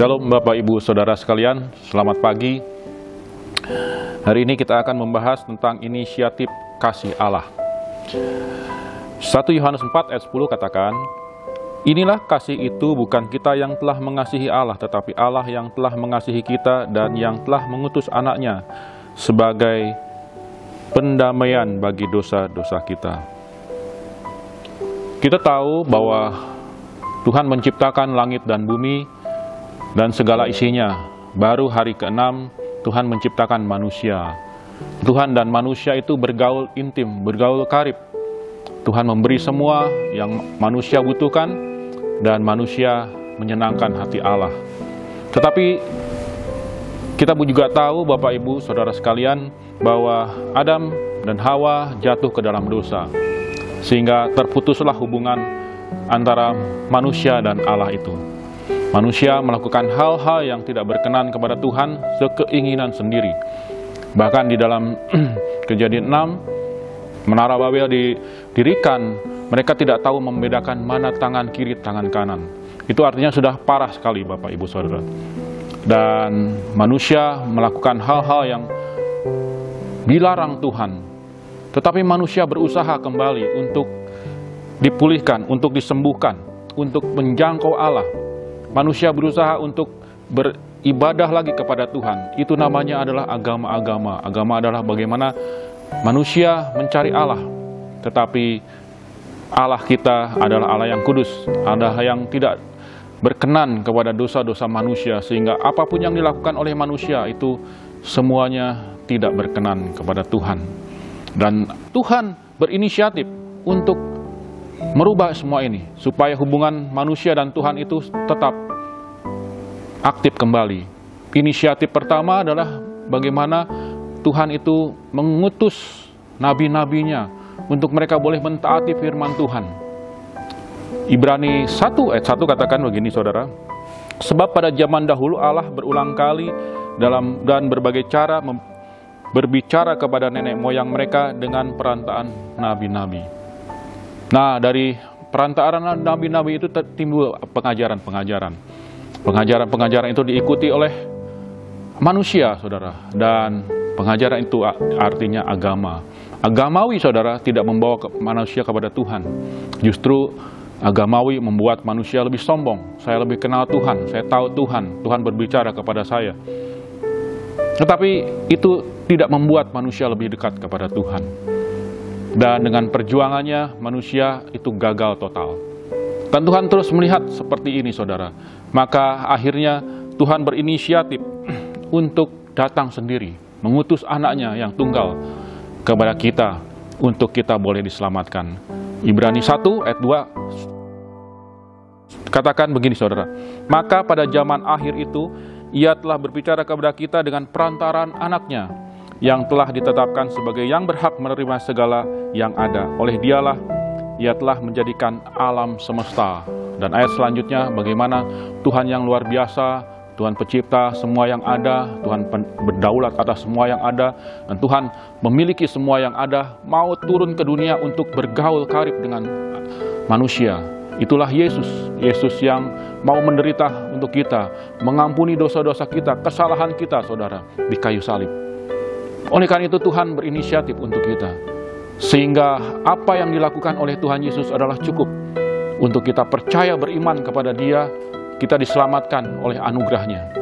Shalom Bapak Ibu Saudara sekalian, selamat pagi. Hari ini kita akan membahas tentang inisiatif kasih Allah. 1 Yohanes 4 ayat 10 katakan, "Inilah kasih itu bukan kita yang telah mengasihi Allah, tetapi Allah yang telah mengasihi kita dan yang telah mengutus anaknya sebagai pendamaian bagi dosa-dosa kita." Kita tahu bahwa Tuhan menciptakan langit dan bumi dan segala isinya. Baru hari ke-6 Tuhan menciptakan manusia. Tuhan dan manusia itu bergaul intim, bergaul karib. Tuhan memberi semua yang manusia butuhkan dan manusia menyenangkan hati Allah. Tetapi kita juga tahu Bapak Ibu Saudara sekalian bahwa Adam dan Hawa jatuh ke dalam dosa, sehingga terputuslah hubungan antara manusia dan Allah itu. Manusia melakukan hal-hal yang tidak berkenan kepada Tuhan sekeinginan sendiri. Bahkan di dalam Kejadian 6, Menara Babel didirikan, mereka tidak tahu membedakan mana tangan kiri, tangan kanan. Itu artinya sudah parah sekali Bapak Ibu Saudara. Dan manusia melakukan hal-hal yang dilarang Tuhan. Tetapi manusia berusaha kembali untuk dipulihkan, untuk disembuhkan, untuk menjangkau Allah. Manusia berusaha untuk beribadah lagi kepada Tuhan. Itu namanya adalah agama-agama. Agama adalah bagaimana manusia mencari Allah. Tetapi Allah kita adalah Allah yang kudus, Allah yang tidak berkenan kepada dosa-dosa manusia, sehingga apapun yang dilakukan oleh manusia itu semuanya tidak berkenan kepada Tuhan. Dan Tuhan berinisiatif untuk merubah semua ini, supaya hubungan manusia dan Tuhan itu tetap aktif kembali. Inisiatif pertama adalah bagaimana Tuhan itu mengutus nabi-nabinya untuk mereka boleh mentaati firman Tuhan. Ibrani 1 ayat 1 katakan begini saudara, "Sebab pada zaman dahulu Allah berulang kali dan berbagai cara berbicara kepada nenek moyang mereka dengan perantaraan nabi-nabi." Nah, dari perantaraan nabi-nabi itu timbul pengajaran-pengajaran. Pengajaran-pengajaran itu diikuti oleh manusia, saudara. Dan pengajaran itu artinya agama. Agamawi, saudara, tidak membawa manusia kepada Tuhan. Justru agamawi membuat manusia lebih sombong. Saya lebih kenal Tuhan, saya tahu Tuhan, Tuhan berbicara kepada saya. Tetapi itu tidak membuat manusia lebih dekat kepada Tuhan. Dan dengan perjuangannya manusia itu gagal total. Dan Tuhan terus melihat seperti ini saudara. Maka akhirnya Tuhan berinisiatif untuk datang sendiri, mengutus anaknya yang tunggal kepada kita untuk kita boleh diselamatkan. Ibrani 1 ayat 2 katakan begini saudara, "Maka pada zaman akhir itu Ia telah berbicara kepada kita dengan perantaraan anaknya, yang telah ditetapkan sebagai yang berhak menerima segala yang ada. Oleh Dialah Ia telah menjadikan alam semesta." Dan ayat selanjutnya, bagaimana Tuhan yang luar biasa, Tuhan pencipta semua yang ada, Tuhan berdaulat atas semua yang ada, dan Tuhan memiliki semua yang ada, mau turun ke dunia untuk bergaul karib dengan manusia. Itulah Yesus, Yesus yang mau menderita untuk kita, mengampuni dosa-dosa kita, kesalahan kita saudara, di kayu salib. Oleh karena itu Tuhan berinisiatif untuk kita. Sehingga apa yang dilakukan oleh Tuhan Yesus adalah cukup untuk kita percaya beriman kepada Dia, kita diselamatkan oleh anugerahnya.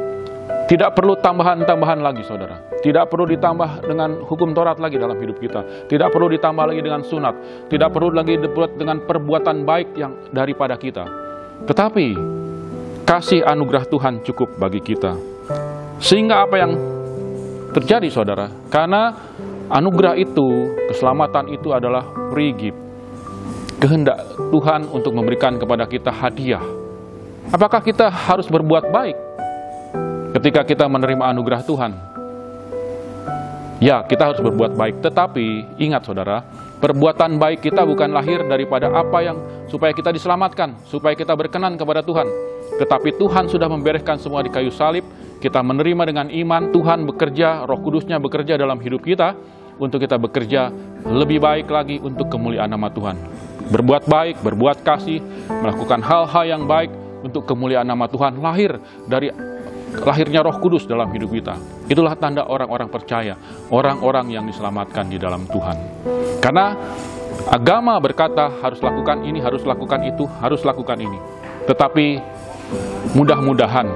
Tidak perlu tambahan-tambahan lagi saudara. Tidak perlu ditambah dengan hukum Taurat lagi dalam hidup kita. Tidak perlu ditambah lagi dengan sunat. Tidak perlu lagi dibuat dengan perbuatan baik yang daripada kita. Tetapi kasih anugerah Tuhan cukup bagi kita. Sehingga apa yang terjadi saudara, karena anugerah itu, keselamatan itu adalah free gift, kehendak Tuhan untuk memberikan kepada kita hadiah. Apakah kita harus berbuat baik ketika kita menerima anugerah Tuhan? Ya, kita harus berbuat baik, tetapi ingat saudara, perbuatan baik kita bukan lahir daripada apa yang supaya kita diselamatkan, supaya kita berkenan kepada Tuhan. Tetapi Tuhan sudah membereskan semua di kayu salib. Kita menerima dengan iman, Tuhan bekerja, Roh Kudusnya bekerja dalam hidup kita, untuk kita bekerja lebih baik lagi untuk kemuliaan nama Tuhan. Berbuat baik, berbuat kasih, melakukan hal-hal yang baik, untuk kemuliaan nama Tuhan, lahirnya Roh Kudus dalam hidup kita. Itulah tanda orang-orang percaya, orang-orang yang diselamatkan di dalam Tuhan. Karena agama berkata harus lakukan ini, harus lakukan itu, harus lakukan ini. Tetapi mudah-mudahan,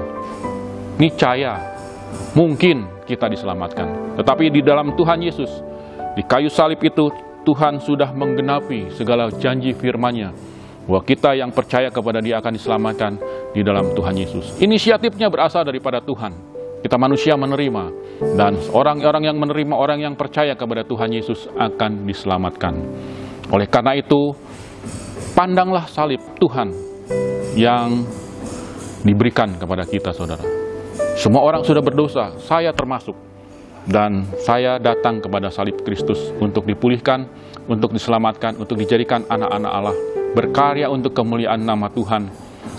niscaya, mungkin kita diselamatkan. Tetapi di dalam Tuhan Yesus, di kayu salib itu, Tuhan sudah menggenapi segala janji firman-Nya, bahwa kita yang percaya kepada Dia akan diselamatkan di dalam Tuhan Yesus. Inisiatifnya berasal daripada Tuhan. Kita manusia menerima, dan orang-orang yang menerima, orang yang percaya kepada Tuhan Yesus akan diselamatkan. Oleh karena itu, pandanglah salib Tuhan yang diberikan kepada kita, saudara. Semua orang sudah berdosa, saya termasuk. Dan saya datang kepada salib Kristus untuk dipulihkan, untuk diselamatkan, untuk dijadikan anak-anak Allah, berkarya untuk kemuliaan nama Tuhan.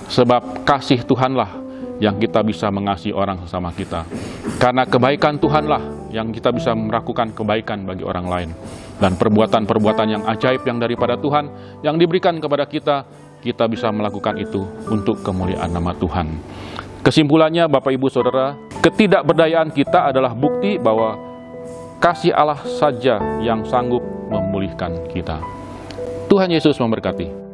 Sebab kasih Tuhanlah yang kita bisa mengasihi orang sesama kita. Karena kebaikan Tuhanlah yang kita bisa melakukan kebaikan bagi orang lain. Dan perbuatan-perbuatan yang ajaib yang daripada Tuhan, yang diberikan kepada kita, kita bisa melakukan itu untuk kemuliaan nama Tuhan. Kesimpulannya, Bapak Ibu Saudara, ketidakberdayaan kita adalah bukti bahwa kasih Allah saja yang sanggup memulihkan kita. Tuhan Yesus memberkati.